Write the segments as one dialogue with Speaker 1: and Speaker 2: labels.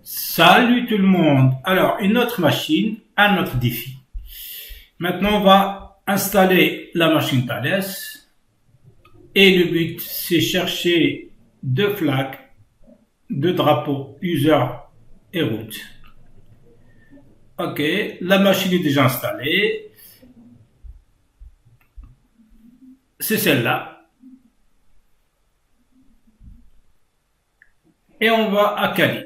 Speaker 1: Salut tout le monde. Alors, une autre machine, un autre défi. Maintenant, on va installer la machine Thales. Et le but, c'est chercher deux flags, deux drapeaux, user et route. Ok, la machine est déjà installée. C'est celle-là. Et on va à Kali.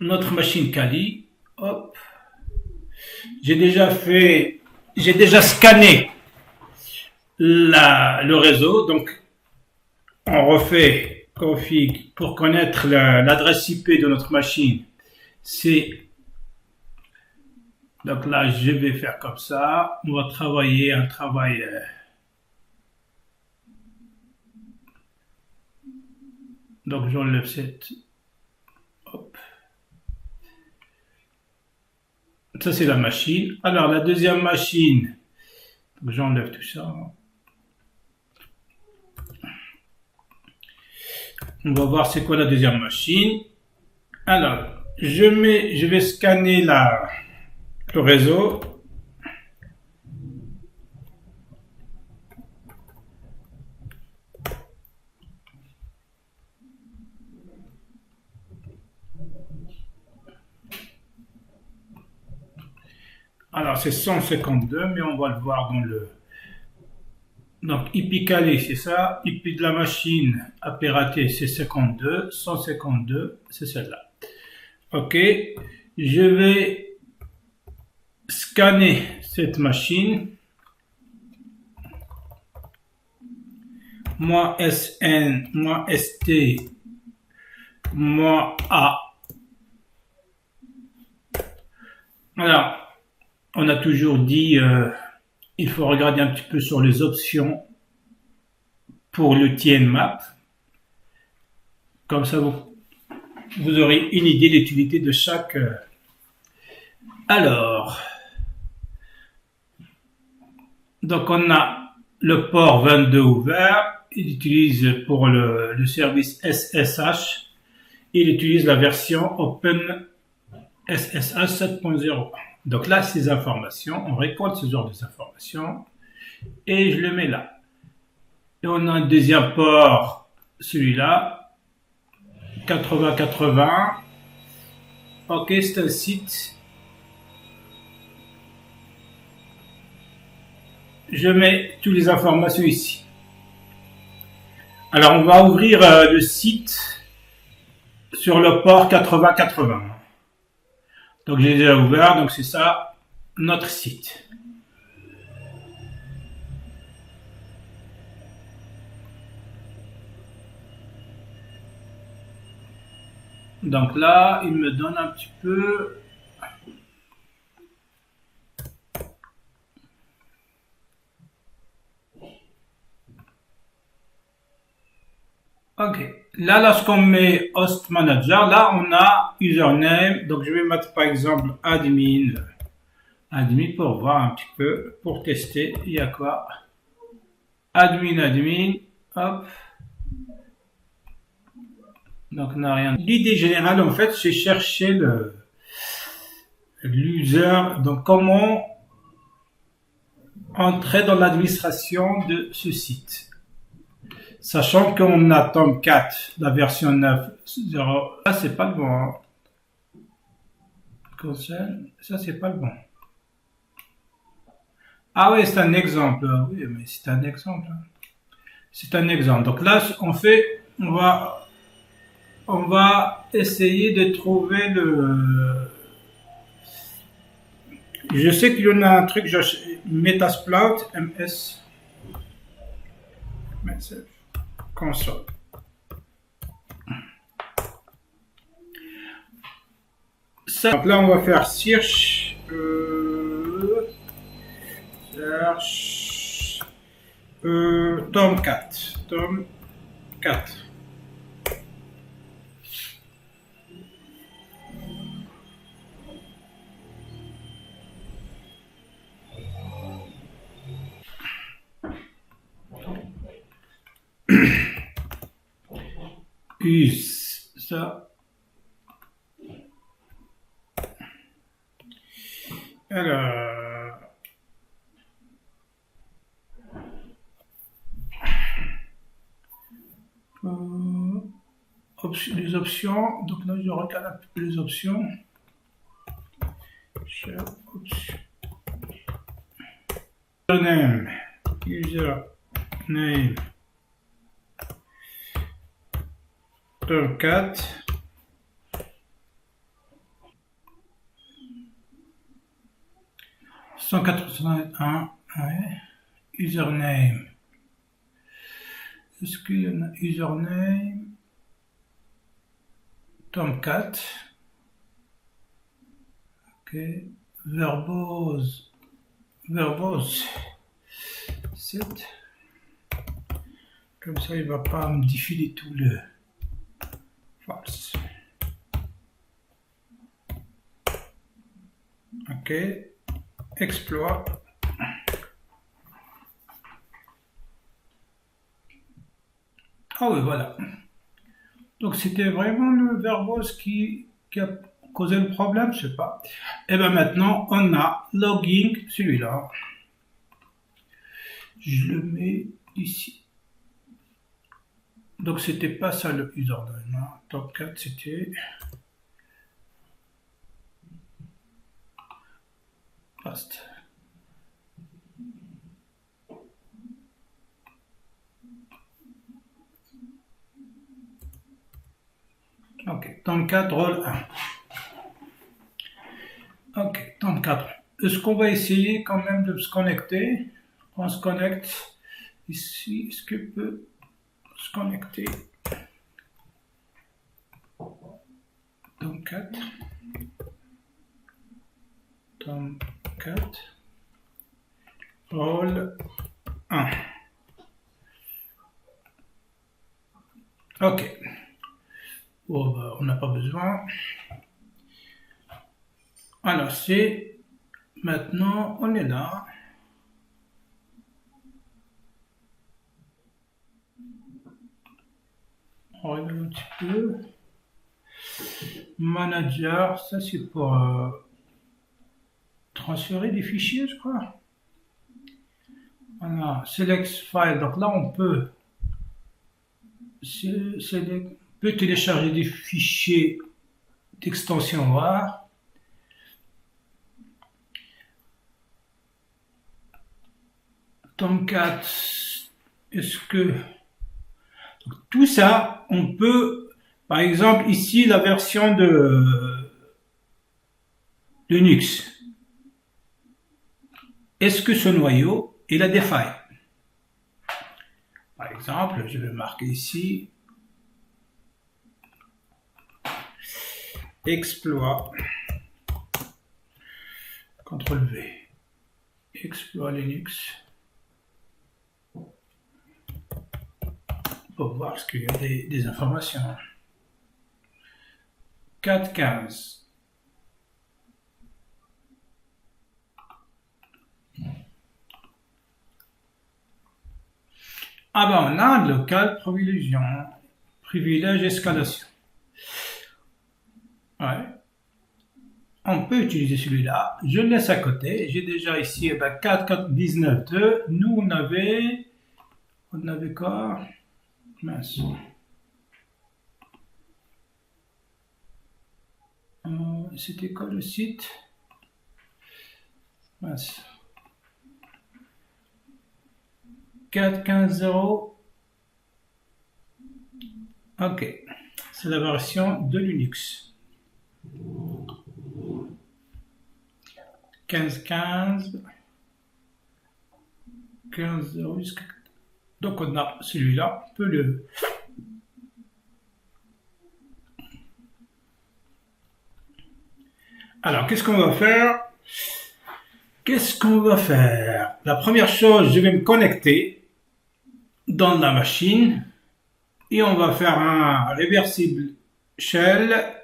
Speaker 1: Notre machine Kali. Hop. J'ai déjà scanné le réseau. Donc, on refait config pour connaître l'adresse IP de notre machine. Donc là, je vais faire comme ça. On va travailler un travail. Donc j'enlève cette. Hop. Ça c'est la machine. Alors la deuxième machine. Donc j'enlève tout ça. On va voir c'est quoi la deuxième machine. Alors je vais scanner le réseau. Alors c'est 152, mais on va le voir dans le. Donc IP calé, c'est ça. IP de la machine AP raté, c'est 52. 152, c'est celle-là. Ok. Je vais scanner cette machine. Moi SN, moi ST, moi A. Alors, on a toujours dit, il faut regarder un petit peu sur les options pour le TNMAP. Comme ça, vous aurez une idée de l'utilité de chaque. Alors, donc on a le port 22 ouvert. Il utilise pour le service SSH. Il utilise la version Open SSH 7.0. Donc là, ces informations, on récolte ce genre d'informations et je le mets là. Et on a un deuxième port, celui-là, 8080. Ok, c'est un site. Je mets toutes les informations ici. Alors, on va ouvrir le site sur le port 8080. Donc, j'ai déjà ouvert, donc c'est ça, notre site. Donc là, il me donne un petit peu. Ok. Là, lorsqu'on met host manager, là, on a username. Donc, je vais mettre par exemple admin pour voir un petit peu, pour tester. Il y a quoi? Admin. Hop. Donc, on n'a rien. L'idée générale, en fait, c'est chercher l'user. Donc, comment entrer dans l'administration de ce site. Sachant qu'on a Tomcat, la version 9.0. Ça, c'est pas le bon. Hein. Ça, c'est pas le bon. Ah oui, c'est un exemple. Oui, mais c'est un exemple. C'est un exemple. Donc là, on va essayer de trouver je sais qu'il y en a un truc, Metasploit, MS. Console. Ça, donc là, on va faire search. Tomcat. Use ça. Alors, les options. Donc là, je regarde un peu les options. Username, Tomcat, 181, ouais. Username. Est-ce qu'il y en a username Tomcat. Ok. Verbose. 7. Comme ça, il va pas me défiler tout le false. Ok. Exploit. Ah oui, voilà. Donc c'était vraiment le verbose qui a causé le problème, je sais pas. Et bien maintenant, on a logging, celui-là. Je le mets ici. Donc c'était pas ça le username. Hein. Top 4 c'était paste. Ok, Tom 4, rôle 1. Ok, Tom 4. Est-ce qu'on va essayer quand même de se connecter? On se connecte ici. Est-ce qu'il peut se connecter? Tom 4. Tom 4. Rôle 1. Ok. Bon, bah, on n'a pas besoin. Alors, c'est maintenant, on est là. On regarde un petit peu. Manager, ça c'est pour transférer des fichiers, je crois. Voilà, select file. Donc là, on peut télécharger des fichiers d'extension WAR. Tomcat, est-ce que donc, tout ça, on peut, par exemple, ici la version de Linux. Est-ce que ce noyau il a des failles? Par exemple, je vais marquer ici exploit, CTRL V, exploit Linux, pour voir ce qu'il y a des informations. 4.15. Ah ben on a un local privilège escalation. Ouais. On peut utiliser celui-là. Je le laisse à côté. J'ai déjà ici 4.4.19.2. Nous on avait quoi? Mince. C'était quoi le site? Mince. 4.15.0. Ok. C'est la version de Linux. 15.15. 15.0 jusqu'à... Donc on a celui-là. On peut le... Alors, qu'est-ce qu'on va faire? La première chose, je vais me connecter dans la machine et on va faire un reversible shell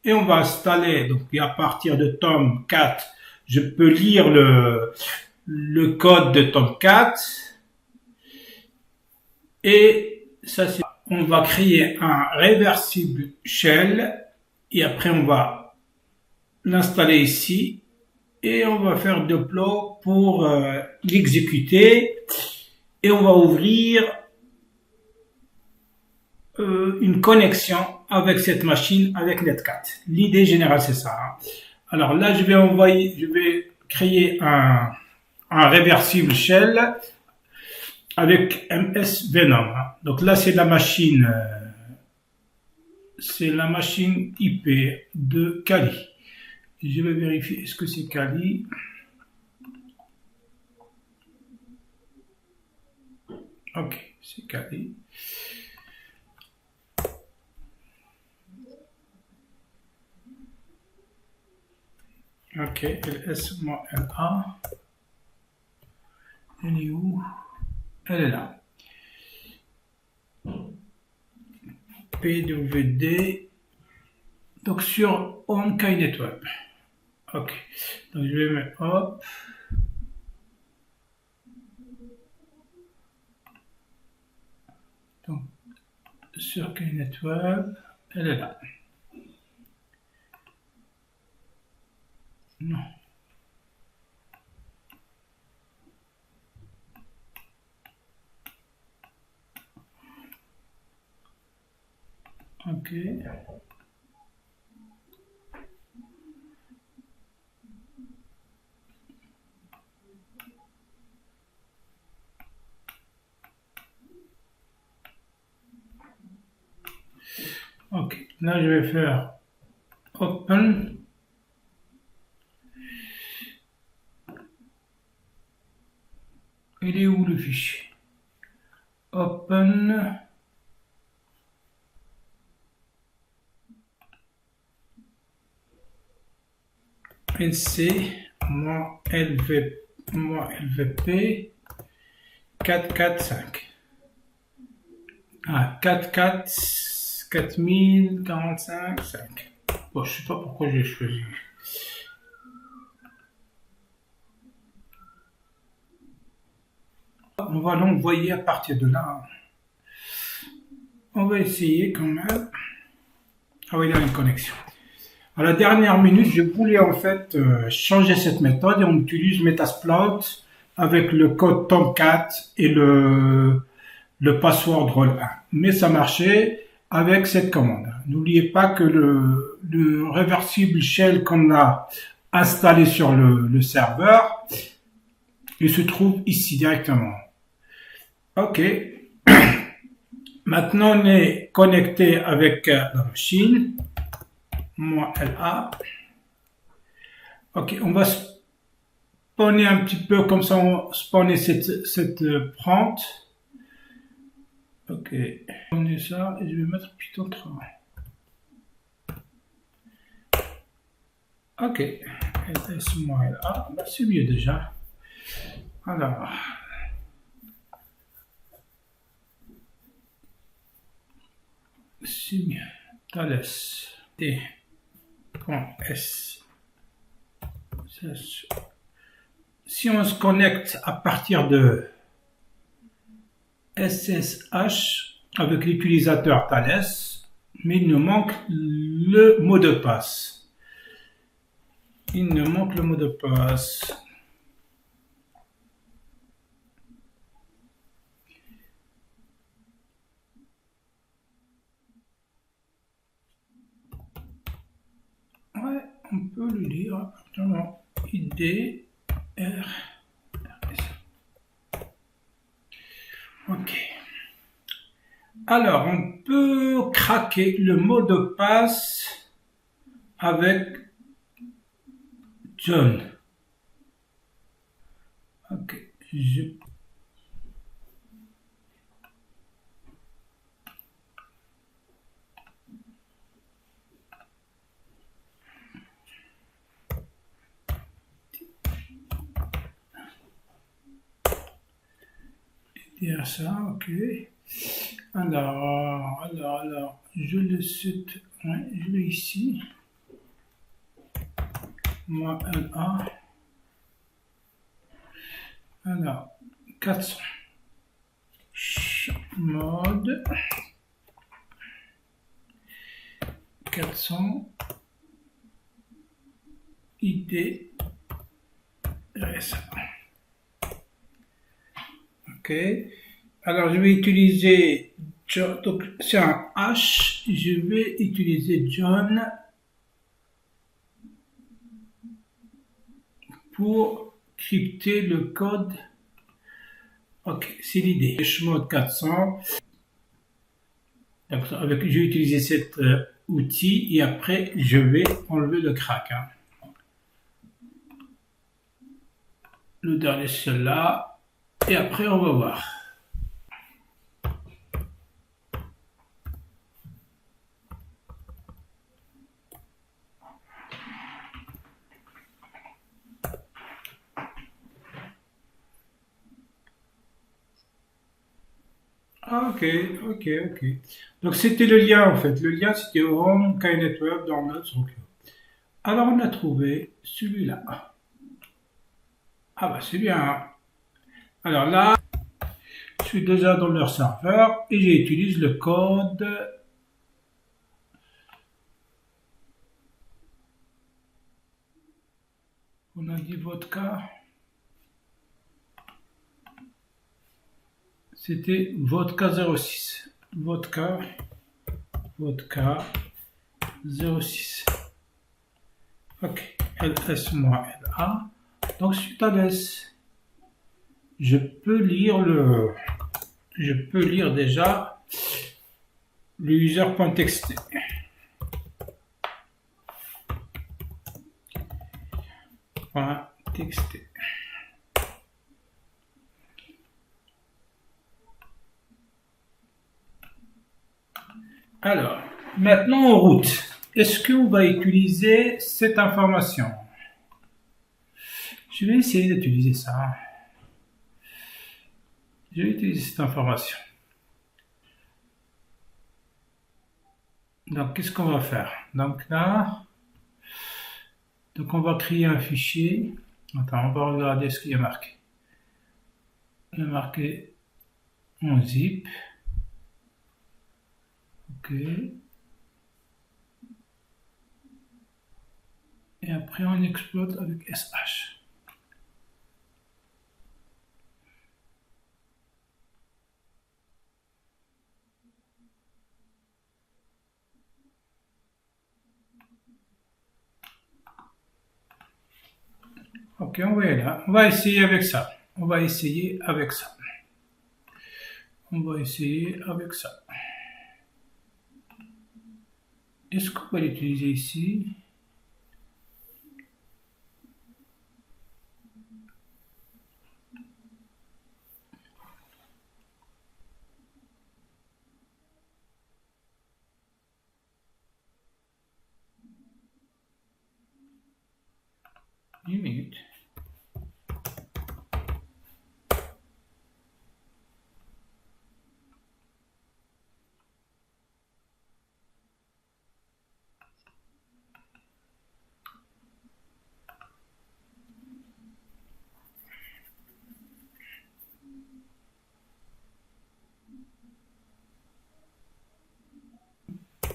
Speaker 1: et on va installer, donc à partir de Tomcat, je peux lire le code de Tomcat et ça c'est, on va créer un reversible shell et après on va l'installer ici et on va faire deploy pour l'exécuter et on va ouvrir une connexion avec cette machine avec Netcat. L'idée générale c'est ça. Alors là je vais créer un réversible shell avec MS Venom. Donc là c'est la machine IP de Kali. Je vais vérifier est-ce que c'est Kali. Ok, c'est Kali. Ok, LS-LA. Elle est où? Elle est là. PWD. Donc sur Home Kainet Web. Ok. Donc je vais mettre hop. Donc sur Kainet Web, elle est là. Non. Ok. Ok. Là, je vais faire Open. Il est où le fichier? Open. NC, LVP 445. Ah, 4045, 5. Bon, je sais pas pourquoi j'ai choisi. On va l'envoyer à partir de là. On va essayer quand même. Ah oui, il y a une connexion. À la dernière minute, je voulais en fait changer cette méthode et on utilise Metasploit avec le code Tomcat et le password roll1. Mais ça marchait avec cette commande. N'oubliez pas que le reversible shell qu'on a installé sur le serveur, il se trouve ici directement. Ok. Maintenant, on est connecté avec la machine. Moi, LA. Ok, on va spawner un petit peu comme ça, on spawner cette prompt. Ok, on est ça et je vais mettre Python 3. Ok, LS-LA, bah c'est mieux déjà. Alors, c'est mieux. Thales T.S. Si on se connecte à partir de SSH avec l'utilisateur Thales, mais il nous manque le mot de passe. Il nous manque le mot de passe. Ouais, on peut le lire. Appartement ID R. Ok. Alors, on peut craquer le mot de passe avec John. Ok. Dire ça, ok. Alors, je le cite, ouais, je vais ici. Moi, LA. Alors, 400. Mode. 400. ID. ça. Ok. Alors, je vais utiliser John. Donc, c'est un H. Je vais utiliser John pour crypter le code. Ok, c'est l'idée. Mode 400. Je vais utiliser cet outil et après, je vais enlever le crack. Hein. Le dernier, celui-là. Et après, on va voir. Ah, ok, ok, ok. Donc c'était le lien en fait. Le lien c'était Home Network dans notre donc. Alors on a trouvé celui-là. Ah bah c'est bien. Hein. Alors là, je suis déjà dans leur serveur et j'utilise le code. On a dit vodka. C'était vodka 06. Vodka 06. Ok. LS moins LA. Donc suite à LS. Je peux lire déjà le user.txt. .txt. Alors, maintenant en route. Est-ce qu'on va utiliser cette information? Je vais essayer d'utiliser ça. Je vais utiliser cette information. Donc, qu'est-ce qu'on va faire? Donc là, on va créer un fichier. Attends, on va regarder ce qu'il y a marqué. Il y a marqué en zip. Ok. Et après, on exploite avec SH. Ok, on va y aller. On va essayer avec ça. On va essayer avec ça. Est-ce qu'on va l'utiliser ici? Une minute.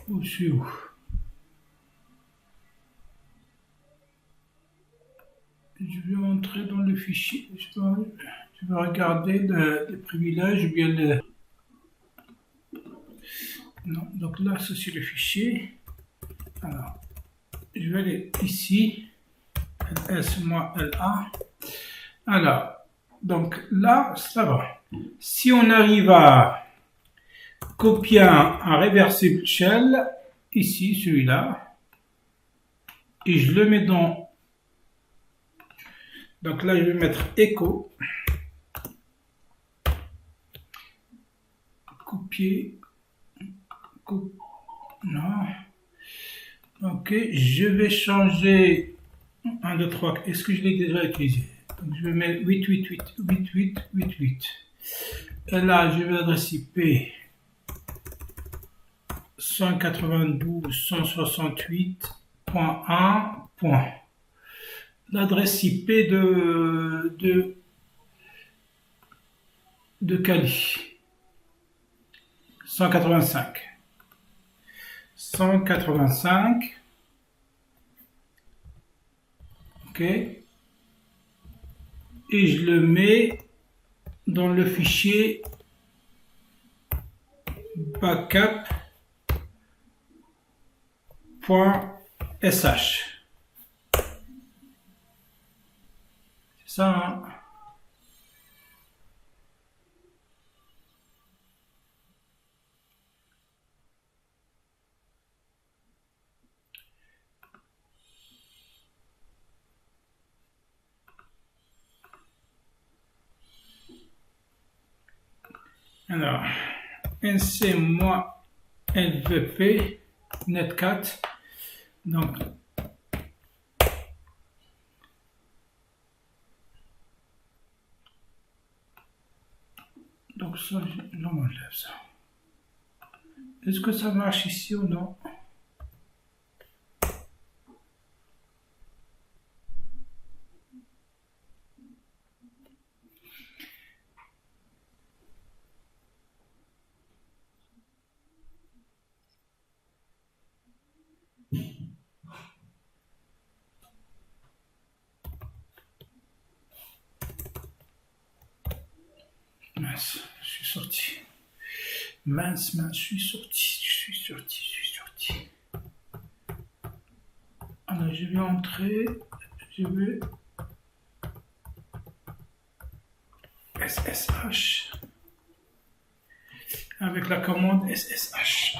Speaker 1: Où c'est où? Je vais entrer dans le fichier. Je vais regarder les privilèges ou bien le... Non, donc là, ça c'est le fichier. Alors, je vais aller ici. LS-LA. Alors, donc là, ça va. Si on arrive à copier un reversible shell, ici, celui-là, et je le mets dans... Donc là, je vais mettre echo. Copier. Non. Ok, je vais changer 1, 2, 3. Est-ce que je l'ai déjà utilisé? Donc je vais mettre 888. Et là, je vais l'adresse IP 192.168.1. L'adresse IP de Kali. 185. Ok. et je le mets dans le fichier backup.sh. C'est ça, hein? Alors, nc-lvp netcat. Donc, ça, je m'enlève ça. Est-ce que ça marche ici ou non? Mince, je suis sorti. Mince, je suis sorti. Alors, je vais entrer, je vais SSH avec la commande SSH.